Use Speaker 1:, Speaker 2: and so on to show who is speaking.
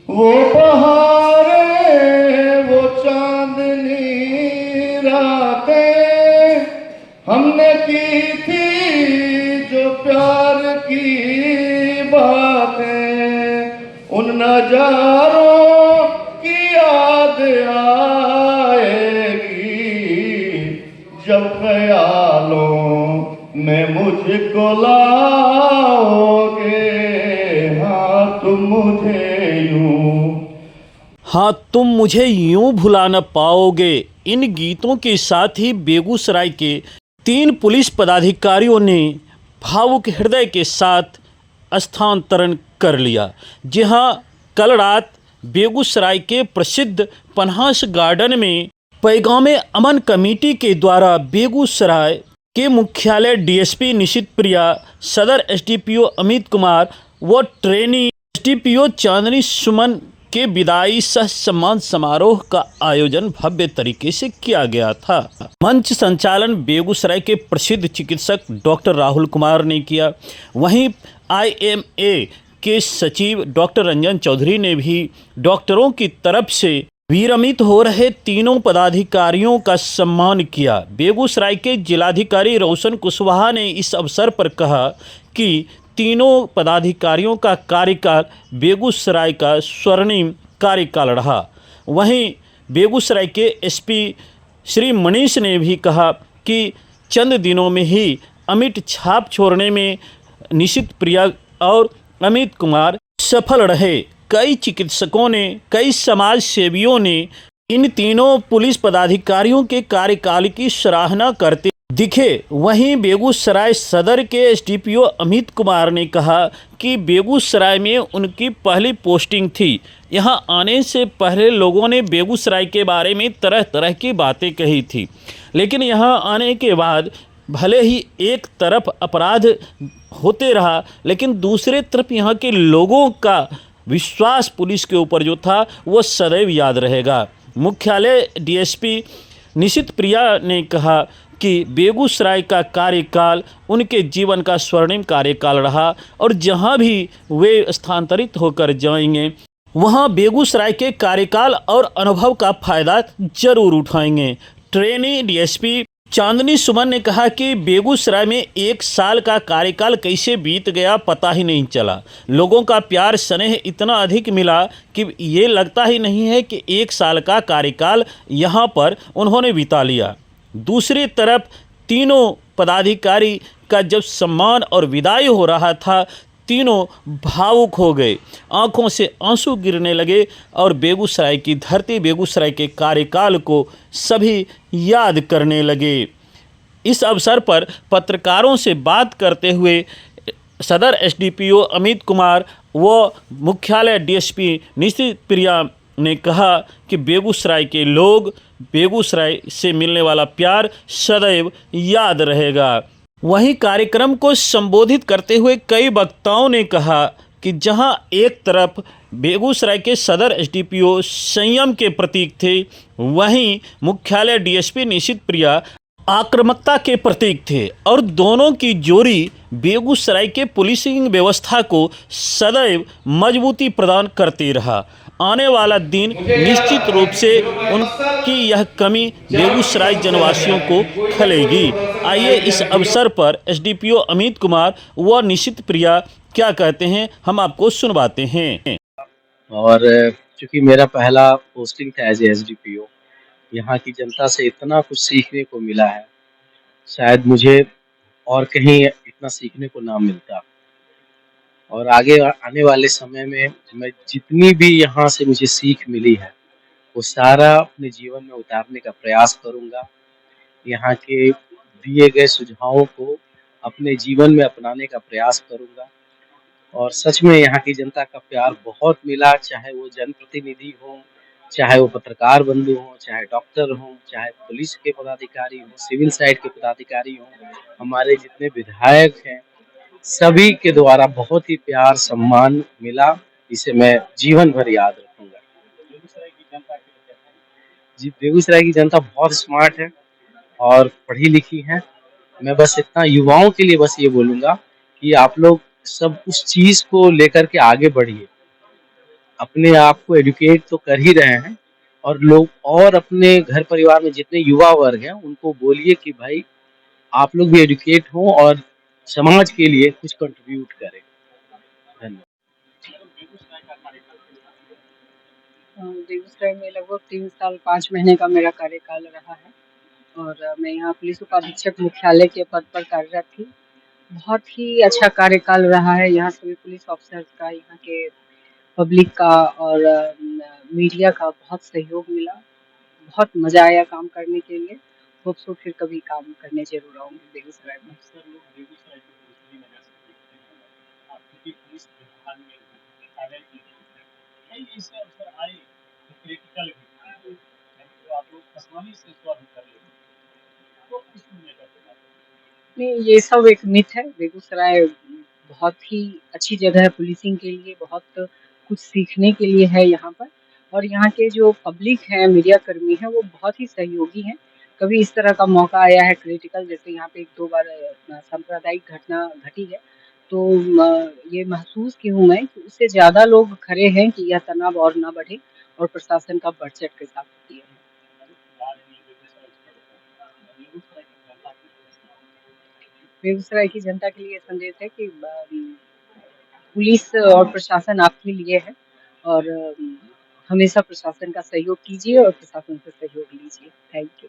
Speaker 1: वो बहारें, वो चांदनी रातें हमने की थी जो प्यार की बातें, उन नजारों की याद आएगी जब ख्यालों में मुझको लाओगे। हाँ तुम मुझे यूं
Speaker 2: हाँ तुम मुझे यूं भुला न पाओगे। इन गीतों के साथ ही बेगूसराय के 3 पुलिस पदाधिकारियों ने भावुक हृदय के साथ स्थानांतरण कर लिया। जी हाँ, कल रात बेगूसराय के प्रसिद्ध पन्हास गार्डन में पैगाम अमन कमेटी के द्वारा बेगूसराय के मुख्यालय डीएसपी निशित प्रिया, सदर एसडीपीओ अमित कुमार व ट्रेनी एसडीपीओ चांदनी सुमन के विदाई सह सम्मान समारोह का आयोजन भव्य तरीके से किया गया था। मंच संचालन बेगूसराय के प्रसिद्ध चिकित्सक डॉक्टर राहुल कुमार ने किया। वहीं आईएमए के सचिव डॉक्टर रंजन चौधरी ने भी डॉक्टरों की तरफ से विरमित हो रहे तीनों पदाधिकारियों का सम्मान किया। बेगूसराय के जिलाधिकारी रोशन कुशवाहा ने इस अवसर पर कहा कि तीनों पदाधिकारियों का कार्यकाल बेगूसराय का स्वर्णिम कार्यकाल रहा। वहीं बेगूसराय के एसपी श्री मनीष ने भी कहा कि चंद दिनों में ही अमिट छाप छोड़ने में निशित प्रिया और अमित कुमार सफल रहे। कई चिकित्सकों ने, कई समाज सेवियों ने इन तीनों पुलिस पदाधिकारियों के कार्यकाल की सराहना करते दिखे। वहीं बेगूसराय सदर के एसडीपीओ अमित कुमार ने कहा कि बेगूसराय में उनकी पहली पोस्टिंग थी। यहां आने से पहले लोगों ने बेगूसराय के बारे में तरह तरह की बातें कही थी, लेकिन यहां आने के बाद भले ही एक तरफ अपराध होते रहा, लेकिन दूसरे तरफ यहां के लोगों का विश्वास पुलिस के ऊपर जो था वो सदैव याद रहेगा। मुख्यालय डीएसपी निशित प्रिया ने कहा कि बेगूसराय का कार्यकाल उनके जीवन का स्वर्णिम कार्यकाल रहा और जहां भी वे स्थानांतरित होकर जाएंगे वहां बेगूसराय के कार्यकाल और अनुभव का फ़ायदा जरूर उठाएंगे। ट्रेनी डीएसपी चांदनी सुमन ने कहा कि बेगूसराय में 1 साल का कार्यकाल कैसे बीत गया पता ही नहीं चला। लोगों का प्यार स्नेह इतना अधिक मिला कि ये लगता ही नहीं है कि 1 साल का कार्यकाल यहाँ पर उन्होंने बिता लिया। दूसरी तरफ तीनों पदाधिकारी का जब सम्मान और विदाई हो रहा था, तीनों भावुक हो गए, आंखों से आंसू गिरने लगे और बेगूसराय की धरती, बेगूसराय के कार्यकाल को सभी याद करने लगे। इस अवसर पर पत्रकारों से बात करते हुए सदर एसडीपीओ अमित कुमार व मुख्यालय डीएसपी निशित प्रिया ने कहा कि बेगूसराय के लोग, बेगूसराय से मिलने वाला प्यार सदैव याद रहेगा। वहीं कार्यक्रम को संबोधित करते हुए कई वक्ताओं ने कहा कि जहां एक तरफ बेगूसराय के सदर एसडीपीओ संयम के प्रतीक थे, वहीं मुख्यालय डीएसपी निशित प्रिया आक्रामकता के प्रतीक थे और दोनों की जोड़ी बेगूसराय के पुलिसिंग व्यवस्था को सदैव मजबूती प्रदान करती रहा। आने वाला दिन निश्चित रूप से उनकी यह कमी बेगूसराय जनवासियों को खलेगी। आइए इस अवसर पर एसडीपीओ अमित कुमार व निशित प्रिया क्या कहते हैं हम आपको सुनवाते हैं।
Speaker 3: और चूँकि मेरा पहला पोस्टिंग था एज एसडीपीओ, यहाँ की जनता से इतना कुछ सीखने को मिला है, शायद मुझे और कहीं इतना सीखने को ना मिलता। और आगे आने वाले समय में मैं जितनी भी यहाँ से मुझे सीख मिली है वो सारा अपने जीवन में उतारने का प्रयास करूँगा। यहाँ के दिए गए सुझावों को अपने जीवन में अपनाने का प्रयास करूँगा। और सच में यहाँ की जनता का प्यार बहुत मिला, चाहे वो जनप्रतिनिधि हों, चाहे वो पत्रकार बंधु हों, चाहे डॉक्टर हों, चाहे पुलिस के पदाधिकारी हों, सिविल साइड के पदाधिकारी हों, हमारे जितने विधायक हैं, सभी के द्वारा बहुत ही प्यार सम्मान मिला, इसे मैं जीवन भर याद रखूंगा। जी, बेगूसराय की जनता बहुत स्मार्ट है और पढ़ी लिखी है। मैं बस इतना युवाओं के लिए बस ये बोलूँगा कि आप लोग सब उस चीज़ को लेकर के आगे बढ़िए अपने आप को एडुकेट तो कर ही रहे हैं, और लोग और अपने घर परिवार में जितने युवा वर्ग हैं उनको बोलिए कि भाई आप लोग भी एडुकेट हों और समाज के लिए कुछ कंट्रीब्यूट करें। धन्यवाद।
Speaker 4: बेगूसराय में लगभग 3 साल 5 महीने का मेरा कार्यकाल रहा है और मैं यहाँ पुलिस उपाधीक्षक मुख्यालय के पद पर कार्यरत थी। बहुत ही अच्छा कार्यकाल रहा है यहाँ सभी पुलिस ऑफिसर्स का, यहाँ के पब्लिक का और मीडिया का बहुत सहयोग मिला। बहुत मज़ा आया काम करने के लिए। होप सो फिर कभी काम करने ज़रूर आऊँगी बेगूसराय में। नहीं, ये सब एक मिथ है। बेगूसराय बहुत ही अच्छी जगह है पुलिसिंग के लिए, बहुत कुछ सीखने के लिए है यहाँ पर और यहाँ के जो पब्लिक है, मीडिया कर्मी हैं, वो बहुत ही सहयोगी हैं। कभी इस तरह का मौका आया है क्रिटिकल, जैसे यहाँ पे 1-2 बार सांप्रदायिक घटना घटी है, तो ये महसूस की हूँ मैं कि उससे ज़्यादा लोग खड़े हैं कि यह तनाव और ना बढ़े और प्रशासन का बढ़-चढ़ के साथ दिए हैं। बेगूसराय की जनता के लिए संदेश है कि पुलिस और प्रशासन आपके लिए है और हमेशा प्रशासन का सहयोग कीजिए और प्रशासन से सहयोग लीजिए। Thank you.